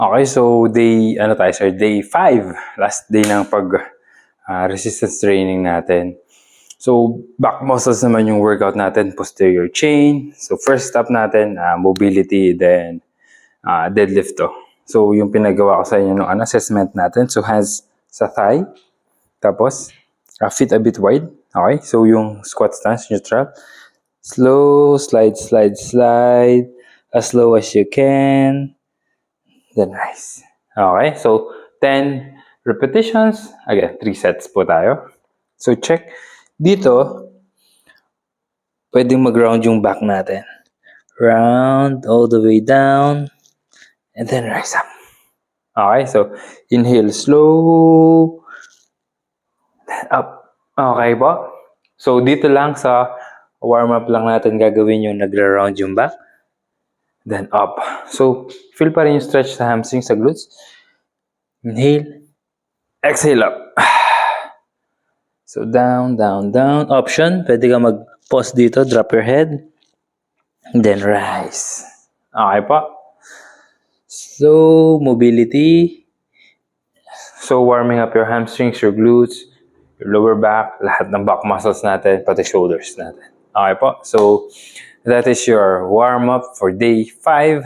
Okay, so day 5. Last day ng resistance training natin. So, back muscles naman yung workout natin, posterior chain. So, first step natin, mobility, then deadlift to. So, yung pinagawa ko sa inyo nung assessment natin. So, hands sa thigh. Tapos, feet a bit wide. Okay, so yung squat stance, neutral. Slow, slide. As slow as you can. Then rise. Okay, so 10 repetitions. Again, 3 sets po tayo. So check. Dito, pwedeng mag-round yung back natin. Round all the way down. And then rise up. Okay, so inhale slow. Then up. Okay po. So dito lang sa warm-up lang natin gagawin yung nagra-round yung back. Then up. So, feel pa rin yung stretch sa hamstring, sa glutes. Inhale. Exhale up. So, down. Option, pwede ka mag-pause dito, drop your head. Then rise. Okay po. So, mobility. So, warming up your hamstrings, your glutes, your lower back, lahat ng back muscles natin, pati shoulders natin. Okay po. So, that is your warm-up for day 5.